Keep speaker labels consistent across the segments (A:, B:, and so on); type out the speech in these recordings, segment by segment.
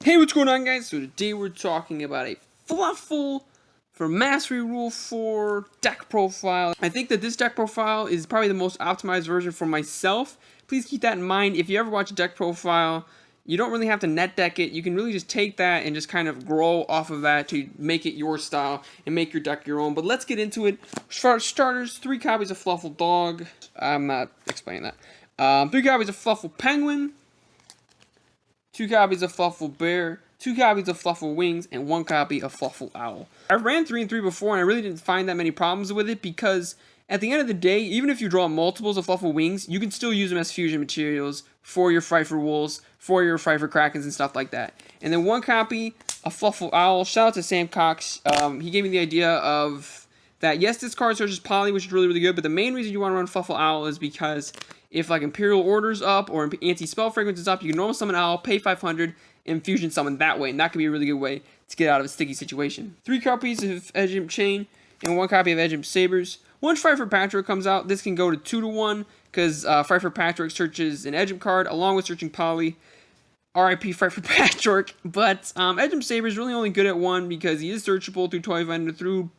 A: Hey, what's going on, guys? So today we're talking about a Fluffal for Mastery Rule 4 deck profile. I think that this deck profile is probably the most optimized version for myself. Please keep that in mind. If you ever watch a deck profile, you don't really have to net deck it. You can really just take that and just kind of grow off of that to make it your style and make your deck your own. But let's get into it. For starters, 3 copies of Fluffal Dog. I'm not explaining that. 3 copies of Fluffal Penguin. 2 copies of Fluffal Bear, 2 copies of Fluffal Wings, and 1 copy of Fluffal Owl. I ran 3 and 3 before, and I really didn't find that many problems with it because at the end of the day, even if you draw multiples of Fluffal Wings, you can still use them as fusion materials for your Pfeiffer Wolves, for your Pfeiffer Krakens, and stuff like that. And then 1 copy of Fluffal Owl. Shout out to Sam Cox. He gave me the idea of that, yes, this card searches Poly, which is really, really good, but the main reason you want to run Fluffal Owl is because if like Imperial Order's up or Anti-Spell Fragrance is up, you can normal summon Owl, pay 500, and fusion summon that way, and that could be a really good way to get out of a sticky situation. 3 copies of Edge Imp Chain and 1 copy of Edge Imp Sabers. Once Pfeiffer Patchwork comes out, this can go to 2 to 1 because Pfeiffer Patchwork searches an Edge Imp card along with searching Poly. RIP Pfeiffer Patchwork, but Edge Imp Saber is really only good at 1 because he is searchable through Toy Vendor, through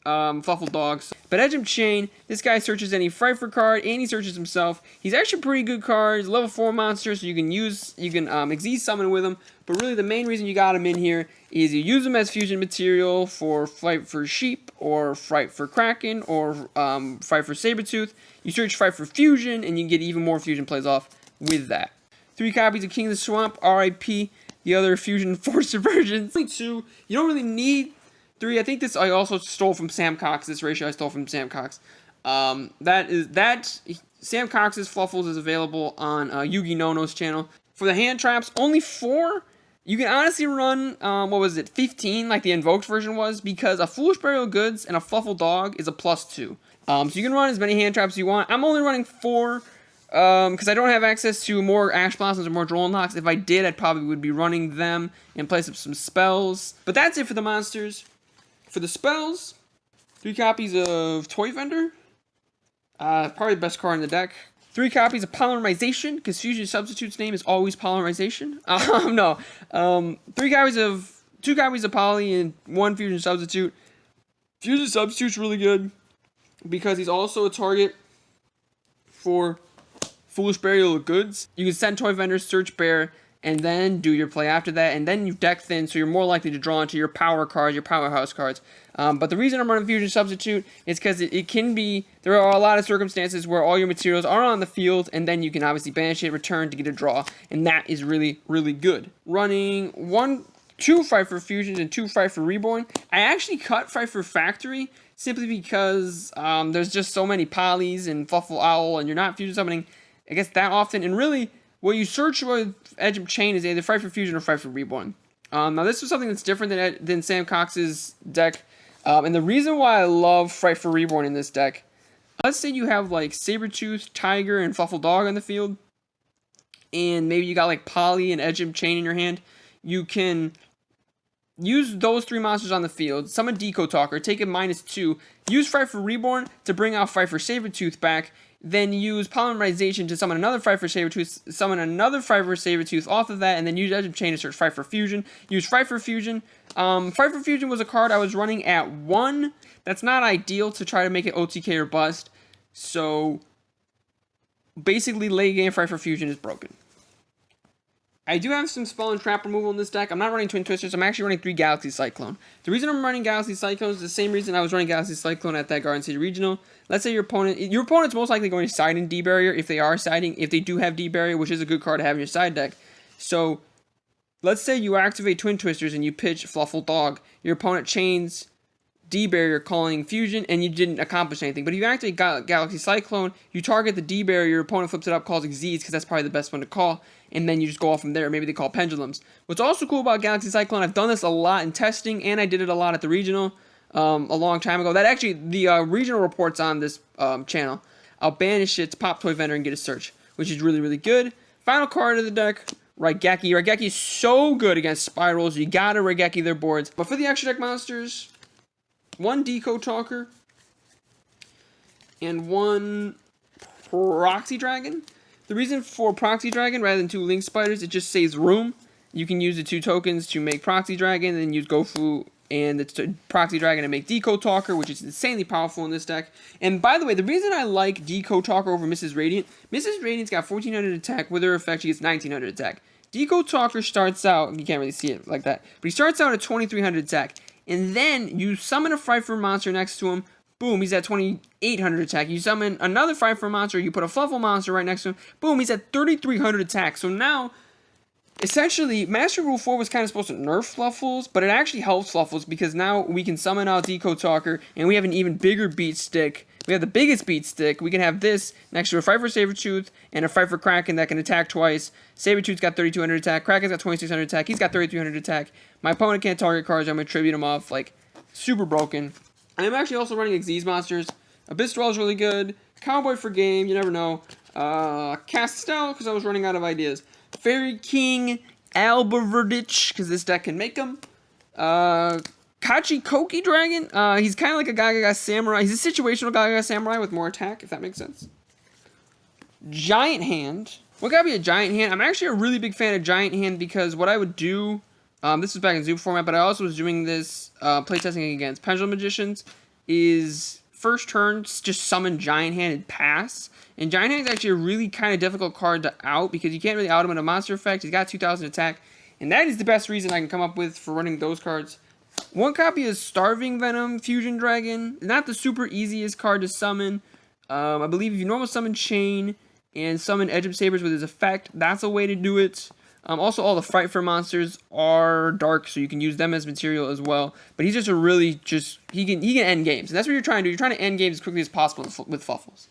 A: Fluffal Dogs. But Edge Imp Chain, this guy searches any Pfeiffer card and he searches himself. He's actually a pretty good card. He's a level 4 monster, so you can Xyz summon with him. But really the main reason you got him in here is you use him as fusion material for Fight for Sheep, or Fight for Kraken, or Fight for Sabretooth. You search Fight for Fusion, and you can get even more fusion plays off with that. 3 copies of King of the Swamp, RIP, the other fusion force versions. Only 2. You don't really need 3. I think this I also stole from Sam Cox. This ratio I stole from Sam Cox. Sam Cox's Fluffals is available on Yugi Nono's channel. For the hand traps, only 4. You can honestly run, 15, like the Invoked version was, because a Foolish Burial Goods and a Fluffal Dog is a +2. So you can run as many hand traps as you want. I'm only running 4, because I don't have access to more Ash Blossoms or more Droll Locks. If I did, I probably would be running them and place up some spells. But that's it for the monsters. For the spells, 3 copies of Toy Vendor. Probably the best card in the deck. 3 copies of Polymerization, because Fusion Substitute's name is always Polymerization. 2 copies of Poly and 1 Fusion Substitute. Fusion Substitute's really good because he's also a target for Foolish Burial of Goods. You can send Toy Vendor, search Bear, and then do your play after that, and then you deck thin, so you're more likely to draw into your power cards, your powerhouse cards. But the reason I'm running Fusion Substitute is because it can be, there are a lot of circumstances where all your materials are on the field, and then you can obviously banish it, return to get a draw, and that is really, really good. Running 2 Pfeiffer Fusions and 2 Pfeiffer Reborn. I actually cut Pfeiffer Factory simply because there's just so many Polys and Fluffal Owl, and you're not fusion summoning, I guess, that often, and really, what you search with Edge Imp Chain is either Pfeiffer Fusion or Pfeiffer Reborn. Now, this was something that's different than Sam Cox's deck. And the reason why I love Pfeiffer Reborn in this deck, let's say you have like Sabretooth, Tiger, and Fluffal Dog on the field, and maybe you got like Poly and Edge Imp Chain in your hand. You can use those 3 monsters on the field, summon Deco Talker, take a -2, use Pfeiffer Reborn to bring out Pfeiffer Sabretooth back, then use Polymerization to summon another Pfeiffer Sabretooth, summon another Pfeiffer Sabretooth off of that, and then use Edge Imp Chain to search Pfeiffer Fusion. Use Pfeiffer Fusion. Pfeiffer Fusion was a card I was running at 1. That's not ideal to try to make it OTK or bust. So, basically, late game Pfeiffer Fusion is broken. I do have some spell and trap removal in this deck. I'm not running Twin Twisters. I'm actually running 3 Galaxy Cyclone. The reason I'm running Galaxy Cyclone is the same reason I was running Galaxy Cyclone at that Garden City Regional. Let's say your opponent's most likely going to side in D-Barrier if they are siding, if they do have D-Barrier, which is a good card to have in your side deck. So, let's say you activate Twin Twisters and you pitch Fluffal Dog. Your opponent chains D-Barrier calling Fusion, and you didn't accomplish anything. But if you activate Galaxy Cyclone, you target the D-Barrier, your opponent flips it up, calls Xyz, because that's probably the best one to call, and then you just go off from there. Maybe they call Pendulums. What's also cool about Galaxy Cyclone, I've done this a lot in testing, and I did it a lot at the Regional a long time ago. That actually, the Regional report's on this channel. I'll banish it to pop Toy Vendor and get a search, which is really, really good. Final card of the deck, Raigeki. Raigeki is so good against Spirals. You gotta Raigeki their boards. But for the extra deck monsters, 1 Deco Talker and 1 Proxy Dragon. The reason for Proxy Dragon rather than 2 Link Spiders, it just saves room. You can use the 2 tokens to make Proxy Dragon, then use Gofu and the Proxy Dragon to make Decode Talker, which is insanely powerful in this deck. And by the way, the reason I like Decode Talker over Mrs. Radiant, Mrs. Radiant's got 1400 attack. With her effect, she gets 1900 attack. Decode Talker starts out, you can't really see it like that, but he starts out at 2300 attack. And then you summon a Fryfur monster next to him. Boom, he's at 2800 attack. You summon another Fryfur monster, you put a Fluffal monster right next to him. Boom, he's at 3300 attack. So now, essentially, Master Rule 4 was kind of supposed to nerf Fluffals, but it actually helps Fluffals because now we can summon out Decode Talker, and we have an even bigger beat stick. We have the biggest beat stick. We can have this next to a Fryfur Sabertooth and a Fryfur Kraken that can attack twice. Sabertooth's got 3200 attack. Kraken's got 2600 attack. He's got 3300 attack. My opponent can't target cards. I'm going to tribute him off. Like, super broken. I'm actually also running Xyz monsters. Abysstrel is really good. Cowboy for game. You never know. Castel, because I was running out of ideas. Fairy King Albaverdich, because this deck can make them. Kachikoki Dragon. He's kind of like a Gaga Samurai. He's a situational Gaga Samurai with more attack, if that makes sense. Giant Hand. What gotta be a Giant Hand? I'm actually a really big fan of Giant Hand because what I would do, this was back in Zoom format, but I also was doing this playtesting against Pendulum Magicians, is first turn, just summon Giant Hand and pass. And Giant Hand is actually a really kind of difficult card to out because you can't really out him in a monster effect. He's got 2000 attack, and that is the best reason I can come up with for running those cards. One copy is Starving Venom Fusion Dragon. Not the super easiest card to summon. I believe if you normal summon Chain and summon Edge of Sabers with his effect, that's a way to do it. Also, all the Fryfur monsters are dark, so you can use them as material as well. But he's just a really he can end games, and that's what you're trying to do. You're trying to end games as quickly as possible with Fluffals.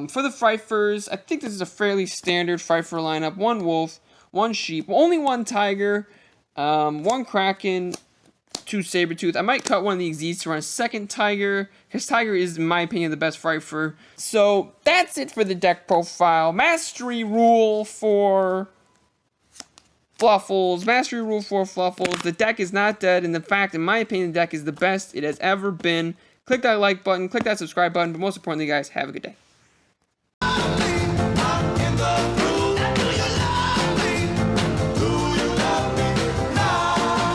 A: For the Fryfurs, I think this is a fairly standard Fryfur lineup. 1 wolf, 1 sheep, only 1 tiger, 1 kraken, 2 Sabertooth. I might cut one of the Xyz to run a second Tiger, because Tiger is, in my opinion, the best Fryfur. So, that's it for the deck profile. Mastery Rule for Fluffals. Mastery Rule for Fluffals. The deck is not dead, and in fact, in my opinion, the deck is the best it has ever been. Click that like button, click that subscribe button, but most importantly, guys, have a good day.